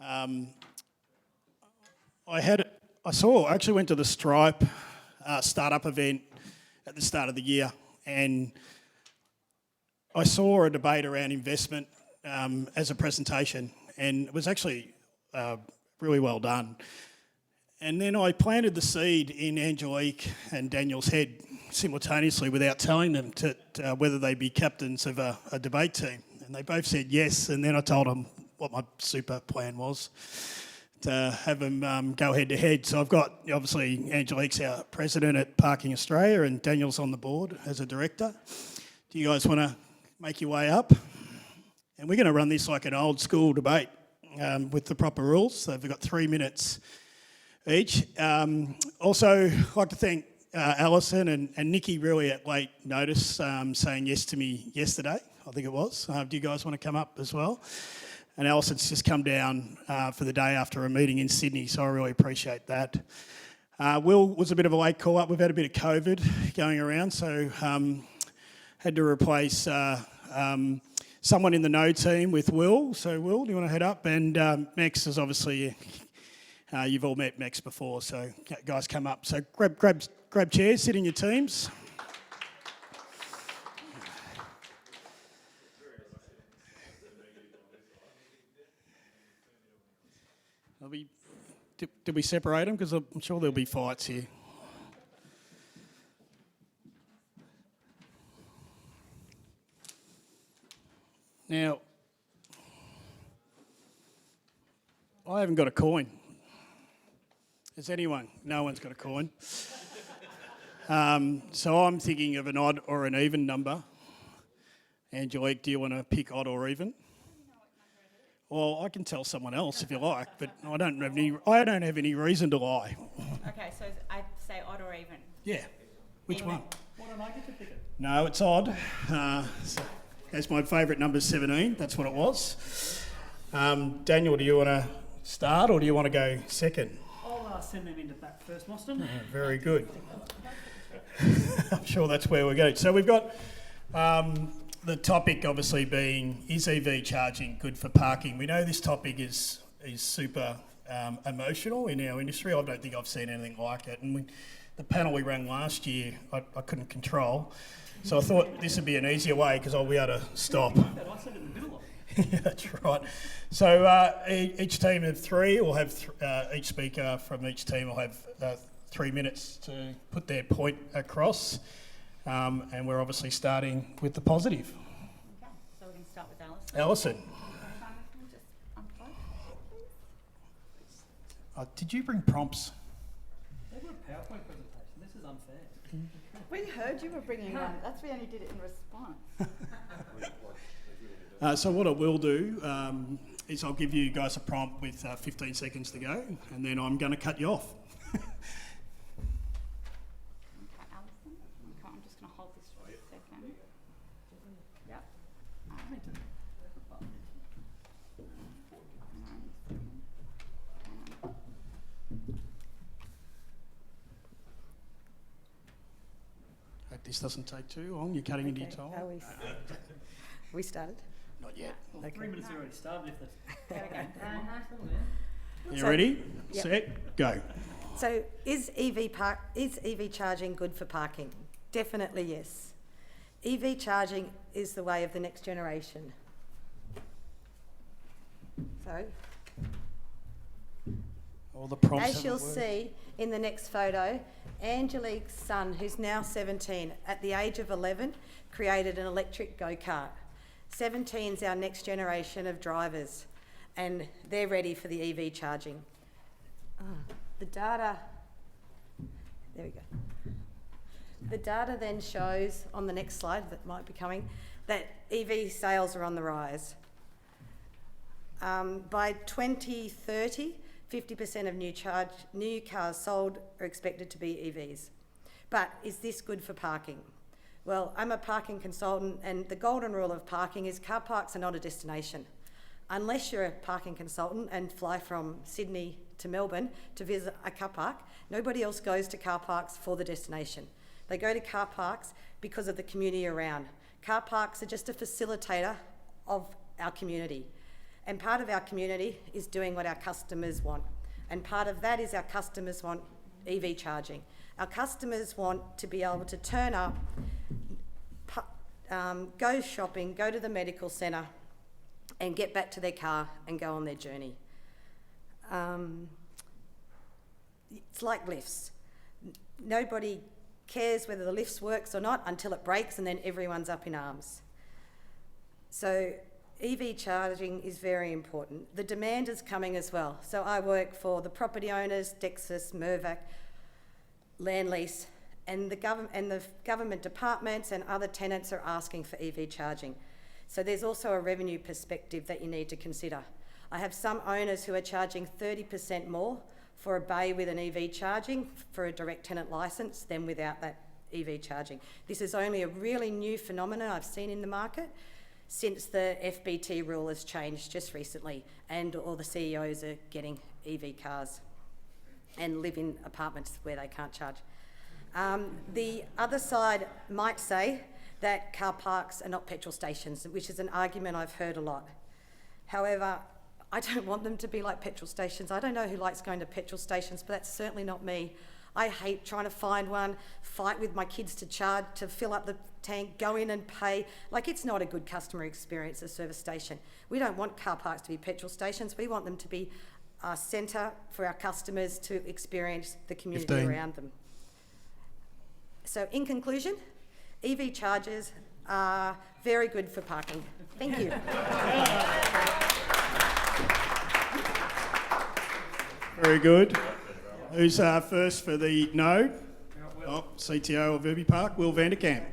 I actually went to the Stripe startup event at the start of the year, and I saw a debate around investment as a presentation, and it was actually really well done. And then I planted the seed in Angelique and Daniel's head simultaneously without telling them whether they'd be captains of a debate team. And they both said yes, and then I told them what my super plan was, to have them go head to head. So I've got, obviously, Angelique's our president at Parking Australia and Daniel's on the board as a director. Do you guys want to make your way up? And we're going to run this like an old school debate with the proper rules. So we've got 3 minutes each. Also, I'd like to thank Allison and Nikki really at late notice saying yes to me yesterday, I think it was. Do you guys want to come up as well? And Allison's just come down for the day after a meeting in Sydney, so I really appreciate that. Will was a bit of a late call up. We've had a bit of COVID going around, so had to replace someone in the no team with Will. So Will, do you want to head up? And Mexx is obviously, you've all met Mexx before, so guys come up. So grab chairs, sit in your teams. Did we separate them? Because I'm sure there'll be fights here. Now, I haven't got a coin. Has anyone? No one's got a coin. So I'm thinking of an odd or an even number. Angelique, do you want to pick odd or even? Well, I can tell someone else if you like, but I don't have any reason to lie. Okay, so I say odd or even? Yeah. Which Even. one? Why don't I get to pick it? No, it's odd. That's my favourite number, 17. That's what it was. Daniel, do you want to start or do you want to go second? I'll send them into back first, Mostyn. Very good. I'm sure that's where we're going. So we've got the topic obviously being, is EV charging good for parking? We know this topic is super emotional in our industry. I don't think I've seen anything like it. And the panel we ran last year, I couldn't control. So I thought this would be an easier way because I'll be able to stop. I said it in the middle of it. Yeah, that's right. So each team of three will have, each speaker from each team will have 3 minutes to put their point across. And we're obviously starting with the positive. Okay, so we're going to start with Allison. Allison. Did you bring prompts? They were a PowerPoint presentation. This is unfair. We heard you were bringing one. That's we only did it in response. So what I will do is I'll give you guys a prompt with 15 seconds to go, and then I'm going to cut you off. Allison, okay, I'm just going to hold this for a second. Yep. Hope this doesn't take too long. You're cutting into your time. Are we started? Not yet. Well, Okay. 3 minutes already started if there's... There we go. You So- ready? Yep. Set, go. So is EV charging good for parking? Definitely yes. EV charging is the way of the next generation. So, All the prompts. as you'll haven't worked. see in the next photo, Angelique's son, who's now 17, at the age of 11, created an electric go-kart. 17's our next generation of drivers, and they're ready for the EV charging. The data, there we go. The data then shows, on the next slide that might be coming, that EV sales are on the rise. By 2030, 50% of new cars sold are expected to be EVs. But is this good for parking? Well, I'm a parking consultant, and the golden rule of parking is car parks are not a destination. Unless you're a parking consultant and fly from Sydney to Melbourne to visit a car park, nobody else goes to car parks for the destination. They go to car parks because of the community around. Car parks are just a facilitator of our community. And part of our community is doing what our customers want. And part of that is our customers want EV charging. Our customers want to be able to turn up, go shopping, go to the medical centre and get back to their car and go on their journey. It's like lifts. Nobody cares whether the lift works or not until it breaks, and then everyone's up in arms. So EV charging is very important. The demand is coming as well. So I work for the property owners, Dexus, Mirvac, Land Lease, and the government departments and other tenants are asking for EV charging. So there's also a revenue perspective that you need to consider. I have some owners who are charging 30% more for a bay with an EV charging for a direct tenant licence than without that EV charging. This is only a really new phenomenon I've seen in the market since the FBT rule has changed just recently, and all the CEOs are getting EV cars and live in apartments where they can't charge. The other side might say that car parks are not petrol stations, which is an argument I've heard a lot. However, I don't want them to be like petrol stations. I don't know who likes going to petrol stations, but that's certainly not me. I hate trying to find one, fight with my kids to charge, to fill up the tank, go in and pay. Like, it's not a good customer experience, a service station. We don't want car parks to be petrol stations. We want them to be a centre for our customers to experience the community 15. around them. So in conclusion, EV chargers are very good for parking. Thank you. Very good. Who's first for the no? Oh, CTO of Urbie Park, Will Vanderkamp.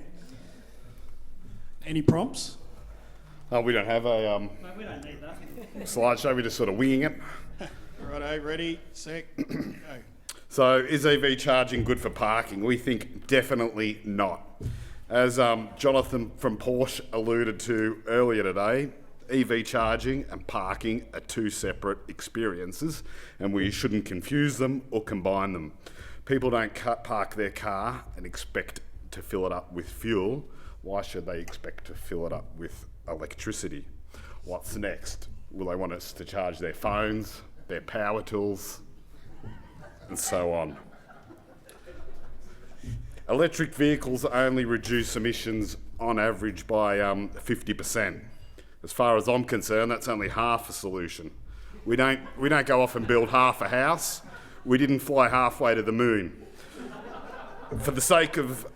Any prompts? Oh, we don't have a No, we don't need that. slideshow, we're just sort of winging it. Righto, ready, set, go. So is EV charging good for parking? We think definitely not. As Jonathan from Porsche alluded to earlier today, EV charging and parking are two separate experiences, and we shouldn't confuse them or combine them. People don't park their car and expect to fill it up with fuel. Why should they expect to fill it up with electricity? What's next? Will they want us to charge their phones, their power tools, and so on? Electric vehicles only reduce emissions on average by 50%. As far as I'm concerned, that's only half a solution. We don't go off and build half a house. We didn't fly halfway to the moon. For the sake of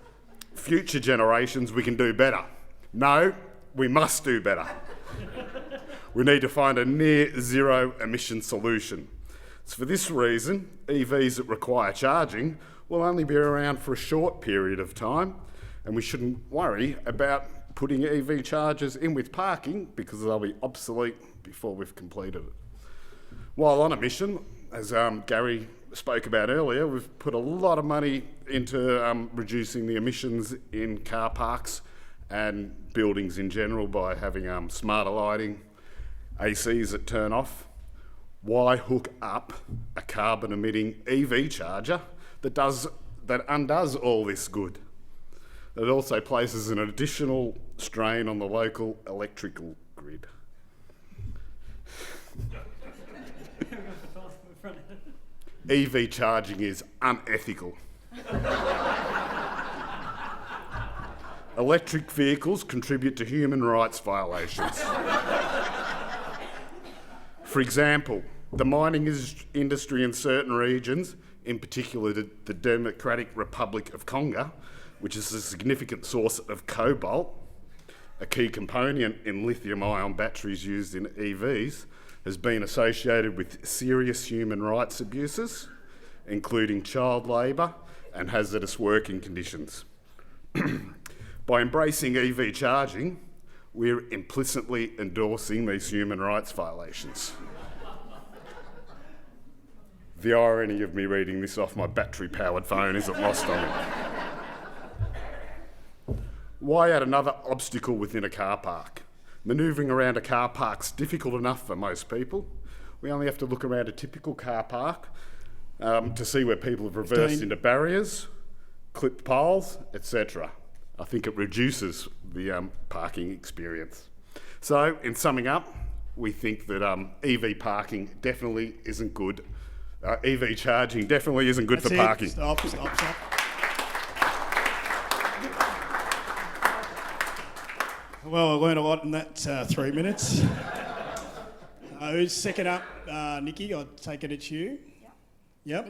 future generations, we can do better. No, we must do better. We need to find a near zero emission solution. So for this reason, EVs that require charging will only be around for a short period of time, and we shouldn't worry about putting EV chargers in with parking because they'll be obsolete before we've completed it. While on a mission, as Gary spoke about earlier, we've put a lot of money into reducing the emissions in car parks and buildings in general by having smarter lighting, ACs that turn off. Why hook up a carbon-emitting EV charger that undoes all this good? It also places an additional strain on the local electrical grid. EV charging is unethical. Electric vehicles contribute to human rights violations. For example, the mining industry in certain regions, in particular the Democratic Republic of Congo, which is a significant source of cobalt, a key component in lithium-ion batteries used in EVs, has been associated with serious human rights abuses, including child labour and hazardous working conditions. By embracing EV charging, we're implicitly endorsing these human rights violations. The irony of me reading this off my battery-powered phone isn't lost on me. Why add another obstacle within a car park? Manoeuvring around a car park's difficult enough for most people. We only have to look around a typical car park to see where people have reversed into barriers, clipped poles, etc. I think it reduces the parking experience. So, in summing up, we think that EV parking definitely isn't good. EV charging definitely isn't good That's for it. parking. Stop. Well, I learned a lot in that 3 minutes. Who's second up? Nikki, I'll take it it's you. Yep.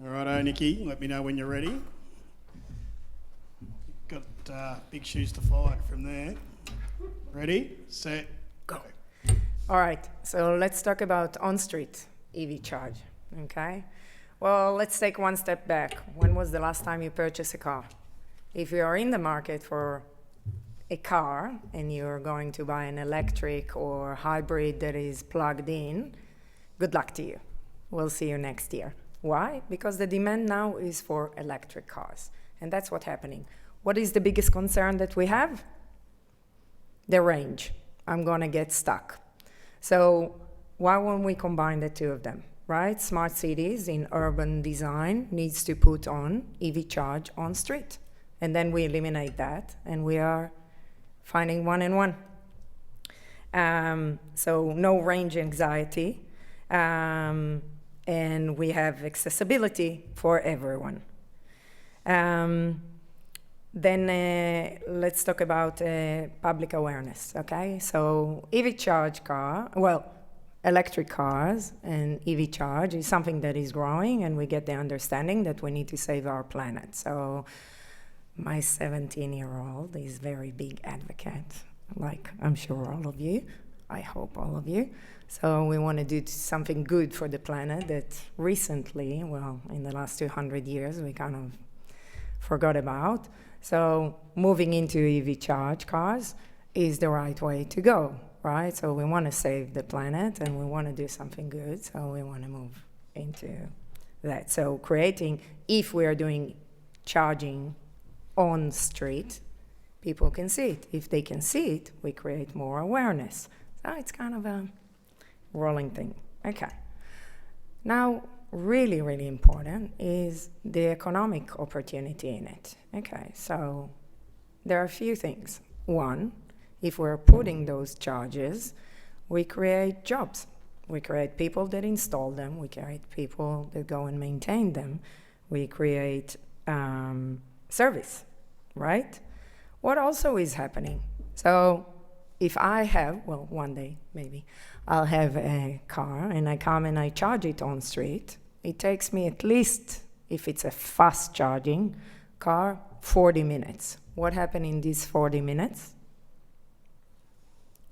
All righto, Nikki, let me know when you're ready. Got big shoes to fill from there. Ready, set, go. All right, so let's talk about on-street EV charge, okay? Well, let's take one step back. When was the last time you purchased a car? If you are in the market for a car and you're going to buy an electric or hybrid that is plugged in, good luck to you. We'll see you next year. Why? Because the demand now is for electric cars, and that's what's happening. What is the biggest concern that we have? The range. I'm gonna get stuck. So why won't we combine the two of them, right? Smart cities in urban design needs to put on EV charge on street. And then we eliminate that, and we are finding one and one. So no range anxiety, and we have accessibility for everyone. Then let's talk about public awareness, okay? So EV charge electric cars and EV charge is something that is growing, and we get the understanding that we need to save our planet. So my 17-year-old is very big advocate, like I'm sure all of you, I hope all of you. So we want to do something good for the planet that recently, well, in the last 200 years, we kind of forgot about. So moving into EV charge cars is the right way to go, right? So we want to save the planet and we want to do something good, so we want to move into that. So creating, if we are doing charging on street, people can see it. If they can see it, we create more awareness. So it's kind of a rolling thing. Okay. Now, really, really important is the economic opportunity in it. Okay, so there are a few things. One, if we're putting those charges, we create jobs. We create people that install them. We create people that go and maintain them. We create service, right? What also is happening? So if I have, well, one day maybe, I'll have a car and I come and I charge it on street. It takes me at least, if it's a fast charging car, 40 minutes. What happened in these 40 minutes?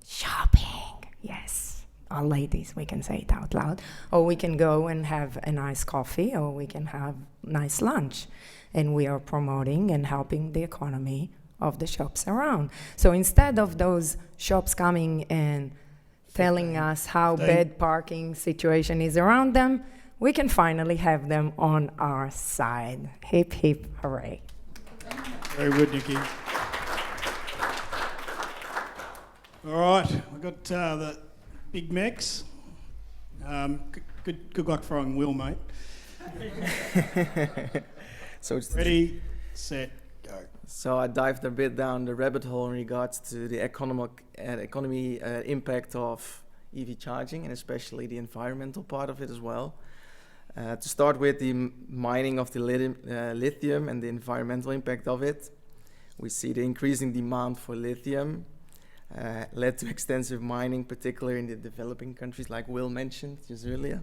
Shopping, yes. Our ladies, we can say it out loud. Or we can go and have a nice coffee, or we can have nice lunch. And we are promoting and helping the economy of the shops around. So instead of those shops coming and telling us how bad parking situation is around them, we can finally have them on our side. Hip, hip, hooray. Very good, Nikki. All right, we've got the big Mexx. Good luck throwing Will, mate. So it's Ready, set, go. So I dived a bit down the rabbit hole in regards to the economy impact of EV charging, and especially the environmental part of it as well. To start with the mining of the lithium and the environmental impact of it, we see the increasing demand for lithium led to extensive mining, particularly in the developing countries, like Will mentioned just earlier,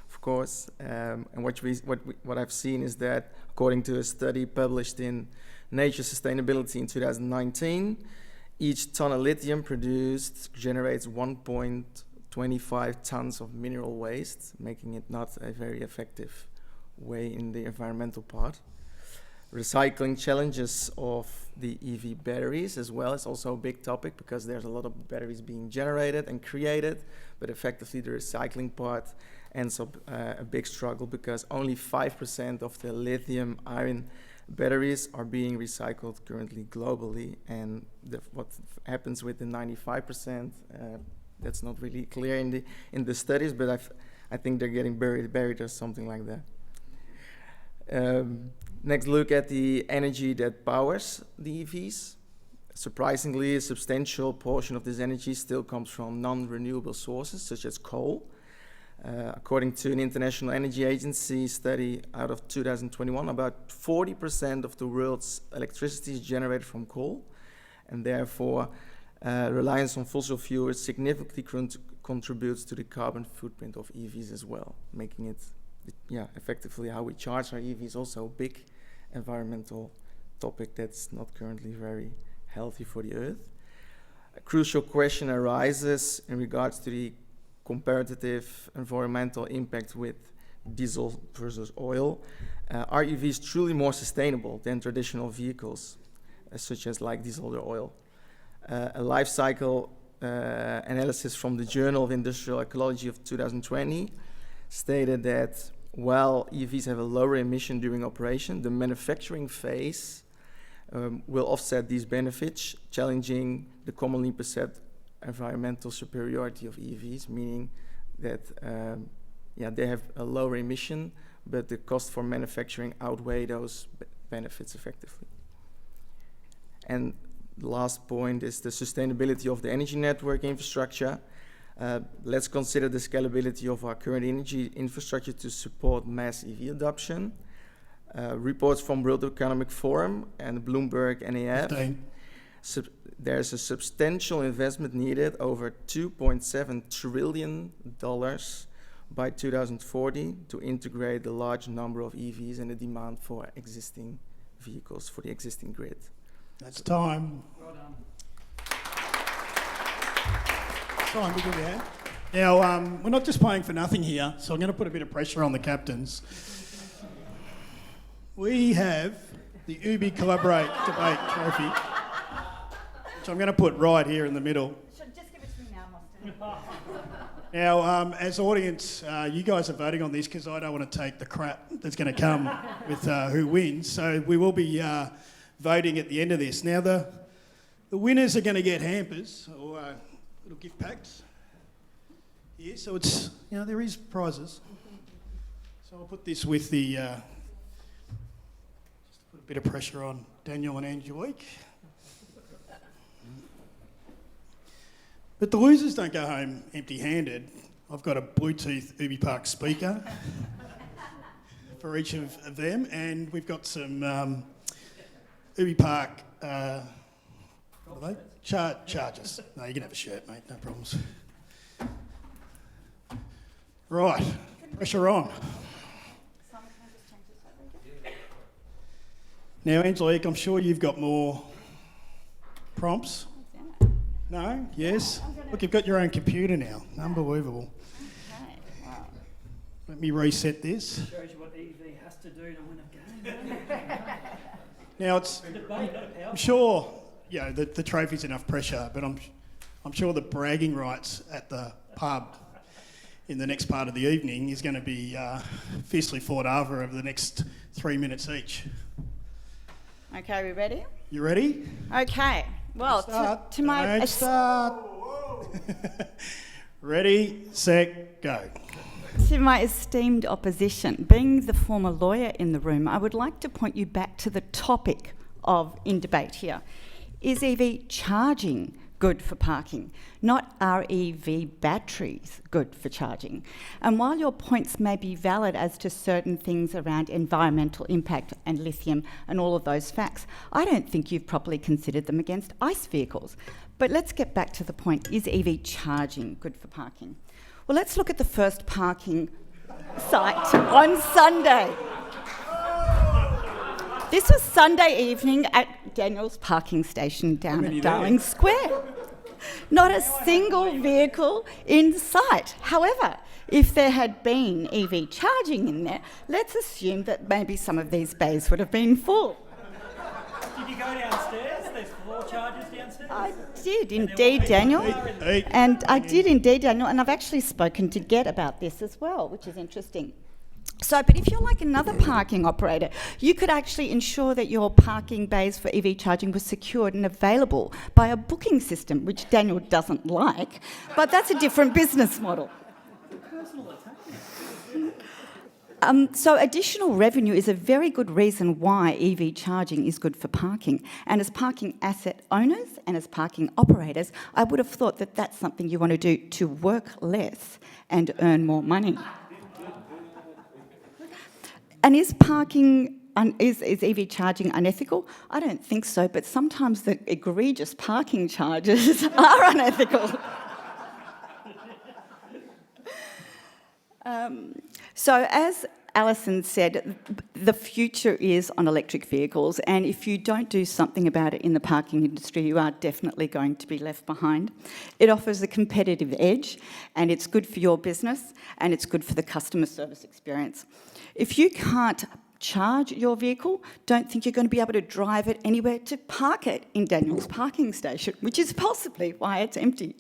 of course. And what I've seen is that, according to a study published in Nature Sustainability in 2019, each ton of lithium produced generates 1.25 tons of mineral waste, making it not a very effective way in the environmental part. Recycling challenges of the EV batteries as well is also a big topic, because there's a lot of batteries being generated and created, but effectively the recycling part ends up a big struggle, because only 5% of the lithium-ion batteries are being recycled currently globally, and what happens with the 95%, that's not really clear in the studies, but I think they're getting buried or something like that. Next, look at the energy that powers the EVs. Surprisingly, a substantial portion of this energy still comes from non-renewable sources, such as coal. According to an International Energy Agency study out of 2021, about 40% of the world's electricity is generated from coal, and therefore reliance on fossil fuels significantly contributes to the carbon footprint of EVs as well, making it, effectively how we charge our EVs also a big environmental topic that's not currently very healthy for the earth. A crucial question arises in regards to the comparative environmental impact with diesel versus oil. Are EVs truly more sustainable than traditional vehicles, such as like diesel or oil? A life cycle analysis from the Journal of Industrial Ecology of 2020 stated that while EVs have a lower emission during operation, the manufacturing phase will offset these benefits, challenging the commonly perceived environmental superiority of EVs, meaning that they have a lower emission, but the cost for manufacturing outweigh those benefits effectively. And the last point is the sustainability of the energy network infrastructure. Let's consider the scalability of our current energy infrastructure to support mass EV adoption. Reports from World Economic Forum and Bloomberg NAF, there's a substantial investment needed, over $2.7 trillion by 2040, to integrate the large number of EVs and the demand for existing vehicles for the existing grid. That's time. Well done. Time, we give you a hand. Now, we're not just playing for nothing here, so I'm going to put a bit of pressure on the captains. We have the Uljee Collaborate Debate Trophy, which I'm going to put right here in the middle. Just give it to me now, Mostyn. Now, as audience, you guys are voting on this because I don't want to take the crap that's going to come with who wins. So we will be voting at the end of this. Now, the winners are going to get hampers or little gift packs. Yeah, so it's, there is prizes. So I'll put this with the, just put a bit of pressure on Daniel and Angelique. But the losers don't go home empty-handed. I've got a Bluetooth Uljee Park speaker for each of them, and we've got some Uljee Park what are they? Chargers. No, you can have a shirt, mate, no problems. Right, pressure on. Now, Angelique, I'm sure you've got more prompts. No? Yes? Look, you've got your own computer now. Unbelievable. Okay, wow. Let me reset this. Shows you what EV has to do to win a game. Now, it's, Debate, not a PowerPoint. I'm sure, the trophy's enough pressure, but I'm sure the bragging rights at the pub in the next part of the evening is going to be fiercely fought over the next 3 minutes each. Okay, we ready? You ready? Okay. Well, Start. to my Don't start. Ready, set, go. To my esteemed opposition, being the former lawyer in the room, I would like to point you back to the topic in debate here. Is EV charging good for parking? Not are EV batteries good for charging? And while your points may be valid as to certain things around environmental impact and lithium and all of those facts, I don't think you've properly considered them against ICE vehicles. But let's get back to the point, is EV charging good for parking? Well, let's look at the first parking site on Sunday. This was Sunday evening at Daniel's parking station down at Darling Square. Not a single vehicle in sight. However, if there had been EV charging in there, let's assume that maybe some of these bays would have been full. Did you go downstairs? There's 4 chargers downstairs? I did indeed, Daniel. And I've actually spoken to Get about this as well, which is interesting. So, but if you're like another parking operator, you could actually ensure that your parking bays for EV charging were secured and available by a booking system, which Daniel doesn't like, but that's a different business model. Personal attack. So additional revenue is a very good reason why EV charging is good for parking. And as parking asset owners and as parking operators, I would have thought that that's something you want to do to work less and earn more money. And is EV charging unethical? I don't think so, but sometimes the egregious parking charges are unethical. So as Allison said, the future is on electric vehicles, and if you don't do something about it in the parking industry, you are definitely going to be left behind. It offers a competitive edge, and it's good for your business, and it's good for the customer service experience. If you can't charge your vehicle, don't think you're going to be able to drive it anywhere to park it in Daniel's parking station, which is possibly why it's empty.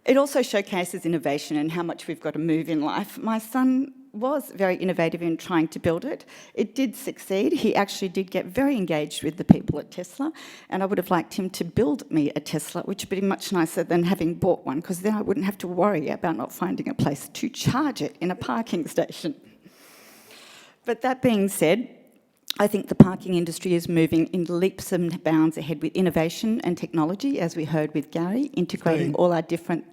It also showcases innovation and how much we've got to move in life. My son was very innovative in trying to build it. It did succeed. He actually did get very engaged with the people at Tesla, and I would have liked him to build me a Tesla, which would be much nicer than having bought one, because then I wouldn't have to worry about not finding a place to charge it in a parking station. But that being said, I think the parking industry is moving in leaps and bounds ahead with innovation and technology, as we heard with Gary, integrating all our different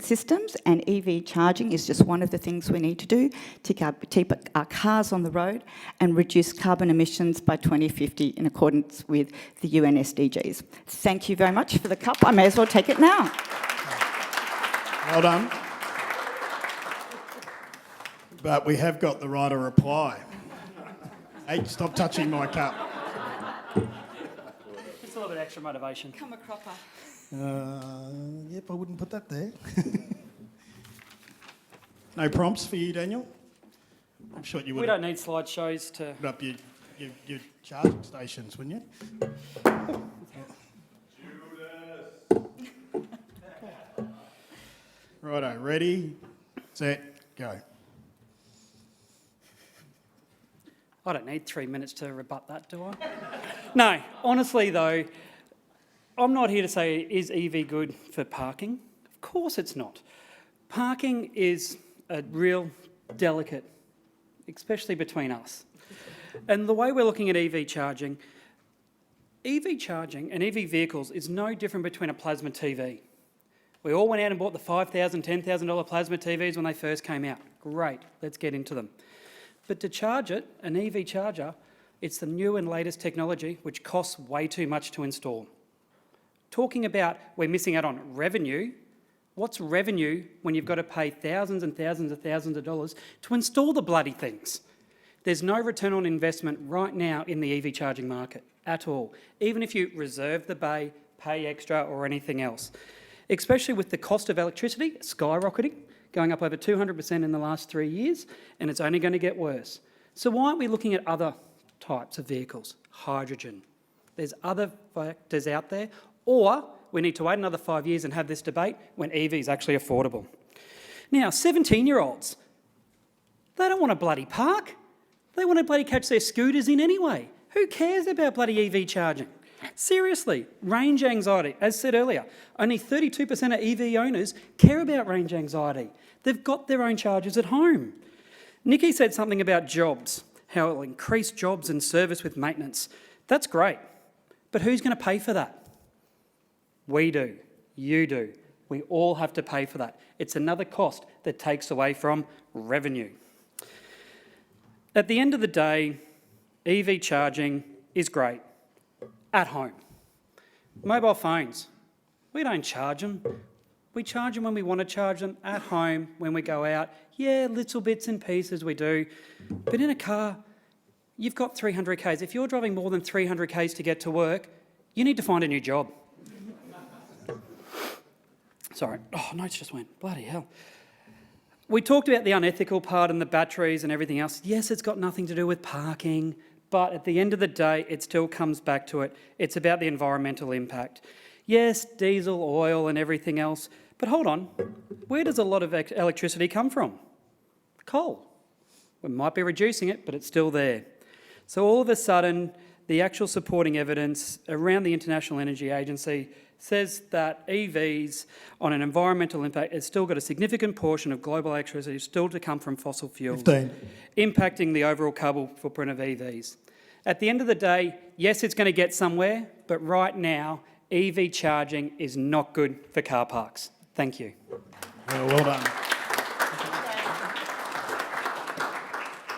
systems, and EV charging is just one of the things we need to do to keep our cars on the road and reduce carbon emissions by 2050 in accordance with the UN SDGs. Thank you very much for the cup. I may as well take it now. Well done. But we have got the right of reply. Hey, stop touching my cup. Just a little bit extra motivation. Come a cropper. Yep, I wouldn't put that there. No prompts for you, Daniel? I'm sure you would. We don't need slideshows to... Put up your charging stations, wouldn't you? Righto, ready, set, go. I don't need 3 minutes to rebut that, do I? No, honestly though, I'm not here to say, is EV good for parking? Of course it's not. Parking is a real delicate, especially between us. And the way we're looking at EV charging and EV vehicles is no different between a plasma TV. We all went out and bought the $5,000, $10,000 plasma TVs when they first came out. Great, let's get into them. But to charge it, an EV charger, it's the new and latest technology which costs way too much to install. Talking about we're missing out on revenue, what's revenue when you've got to pay thousands and thousands of thousands of dollars to install the bloody things? There's no return on investment right now in the EV charging market at all, even if you reserve the bay, pay extra or anything else. Especially with the cost of electricity skyrocketing, going up over 200% in the last 3 years, and it's only going to get worse. So why aren't we looking at other types of vehicles? Hydrogen. There's other factors out there, or we need to wait another 5 years and have this debate when EV is actually affordable. Now, 17-year-olds, they don't want to bloody park. They want to bloody catch their scooters in anyway. Who cares about bloody EV charging? Seriously, range anxiety. As said earlier, only 32% of EV owners care about range anxiety. They've got their own chargers at home. Nikki said something about jobs, how it'll increase jobs and service with maintenance. That's great, but who's going to pay for that? We do. You do. We all have to pay for that. It's another cost that takes away from revenue. At the end of the day, EV charging is great. At home. Mobile phones, we don't charge them. We charge them when we want to charge them, at home, when we go out. Yeah, little bits and pieces we do. But in a car, you've got 300 Ks. If you're driving more than 300 Ks to get to work, you need to find a new job. Sorry. Oh, notes just went. Bloody hell. We talked about the unethical part and the batteries and everything else. Yes, it's got nothing to do with parking, but at the end of the day, it still comes back to it. It's about the environmental impact. Yes, diesel, oil and everything else, but hold on. Where does a lot of electricity come from? Coal. We might be reducing it, but it's still there. So all of a sudden, the actual supporting evidence around the International Energy Agency says that EVs on an environmental impact has still got a significant portion of global electricity still to come from fossil fuels, 15. impacting the overall carbon footprint of EVs. At the end of the day, yes, it's going to get somewhere, but right now, EV charging is not good for car parks. Thank you. Well done.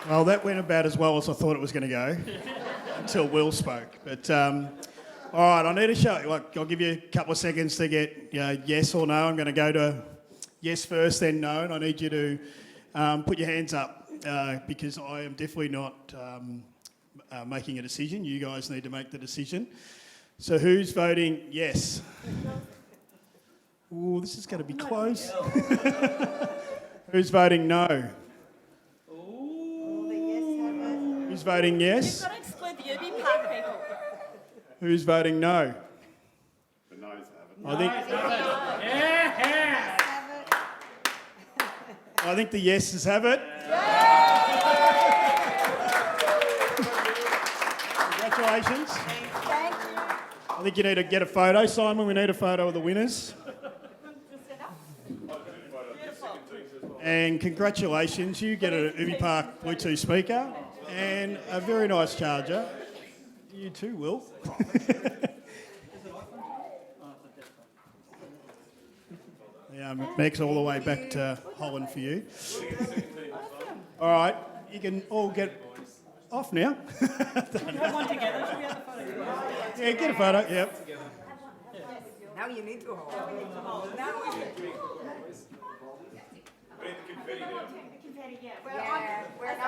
Well, that went about as well as I thought it was going to go until Will spoke. But all right, I need to show you. Like, I'll give you a couple of seconds to get yes or no. I'm going to go to yes first, then no, and I need you to put your hands up because I am definitely not making a decision. You guys need to make the decision. So who's voting yes? Ooh, this is going to be close. Who's voting no? Who's voting yes? You've got to exclude the Ubi Park people. Who's voting no? The noes have it. I think the yeses have it. Congratulations. Thank you. I think you need to get a photo, Simon. We need a photo of the winners. And congratulations, you get a Ubi Park Bluetooth speaker and a very nice charger. You too, Will. Yeah, Mexx all the way back to Holland for you. All right, you can all get off now. Have one together. Should we have a photo together? Yeah, get a photo, yep. Now you need to hold.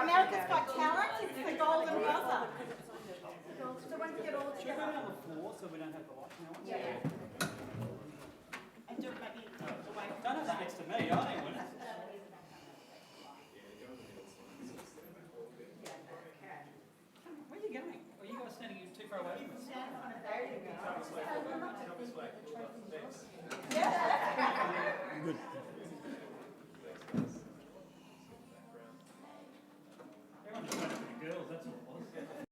America's Got Talent, it's the golden buzzer. So once you get all Should we together. go on the floor so we don't have to watch now? And do it maybe away. Don't have that next to me. I ain't winning. Where are you going? Are you guys standing too far away from us? Good.